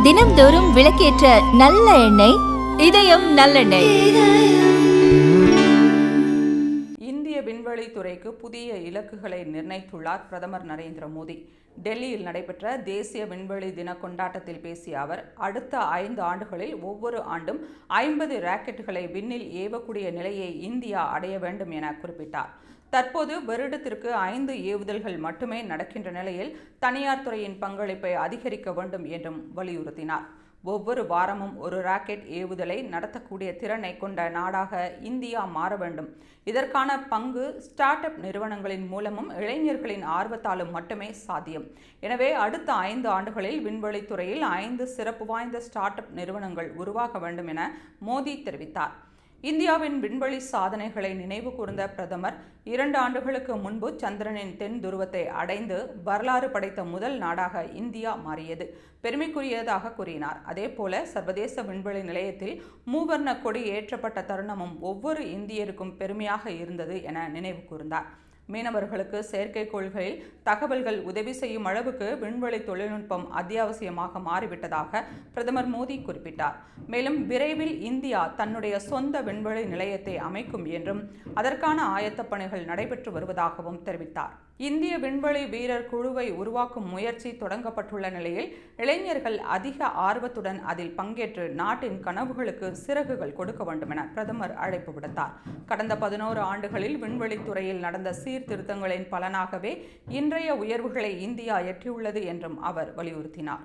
தினம்தோறும் விளக்கேற்ற நல்ல எண்ணெய் இதயம் நல்லெண்ணெய். இந்திய விண்வெளித்துறைக்கு புதிய இலக்குகளை நிர்ணயித்துள்ளார் பிரதமர் நரேந்திர மோடி. டெல்லியில் நடைபெற்ற தேசிய விண்வெளி தின கொண்டாட்டத்தில் பேசிய அவர், அடுத்த 5 ஆண்டுகளில் ஒவ்வொரு ஆண்டும் 50 ராக்கெட்டுகளை விண்ணில் ஏவக்கூடிய நிலையை இந்தியா அடைய வேண்டும் என குறிப்பிட்டார். தற்போது வருடத்திற்கு 5 ஏவுதல்கள் மட்டுமே நடக்கின்ற நிலையில் தனியார் துறையின் பங்களிப்பை அதிகரிக்க வேண்டும் என்றும் வலியுறுத்தினார். ஒவ்வொரு வாரமும் ஒரு ராக்கெட் ஏவுதலை நடத்தக்கூடிய திறனை கொண்ட நாடாக இந்தியா மாற வேண்டும். இதற்கான பங்கு ஸ்டார்ட் அப் நிறுவனங்களின் மூலமும் இளைஞர்களின் ஆர்வத்தாலும் மட்டுமே சாத்தியம். எனவே அடுத்த 5 ஆண்டுகளில் விண்வெளித்துறையில் 5 சிறப்பு வாய்ந்த ஸ்டார்ட் அப் நிறுவனங்கள் உருவாக வேண்டும் என மோடி தெரிவித்தார். இந்தியாவின் விண்வெளி சாதனைகளை நினைவு கூர்ந்த பிரதமர், 2 ஆண்டுகளுக்கு முன்பு சந்திரனின் தென் துருவத்தை அடைந்து வரலாறு படைத்த முதல் நாடாக இந்தியா மாறியது பெருமைக்குரியதாக கூறினார். அதேபோல சர்வதேச விண்வெளி நிலையத்தில் மூவர்ண கொடி ஏற்றப்பட்ட தருணமும் ஒவ்வொரு இந்தியருக்கும் பெருமையாக இருந்தது என நினைவு கூர்ந்தார். மீனவர்களுக்கு செயற்கைக்கோள்களில் தகவல்கள் உதவி செய்யும் அளவுக்கு விண்வெளி தொழில்நுட்பம் அத்தியாவசியமாக மாறிவிட்டதாக பிரதமர் மோடி குறிப்பிட்டார். மேலும் விரைவில் இந்தியா தன்னுடைய சொந்த விண்வெளி நிலையத்தை அமைக்கும் என்றும் அதற்கான ஆயத்தப் பணிகள் நடைபெற்று வருவதாகவும் தெரிவித்தார். இந்திய விண்வெளி வீரர் குழுவை உருவாக்கும் முயற்சி தொடங்கப்பட்டுள்ள நிலையில் இளைஞர்கள் அதிக ஆர்வத்துடன் அதில் பங்கேற்று நாட்டின் கனவுகளுக்கு சிறகுகள் கொடுக்க வேண்டும் என பிரதமர் அழைப்பு விடுத்தார். கடந்த 11 ஆண்டுகளில் விண்வெளித்துறையில் நடந்த சீர்திருத்தங்களின் பலனாகவே இன்றைய உயர்வுகளை இந்தியா எட்டியுள்ளது என்றும் அவர் வலியுறுத்தினார்.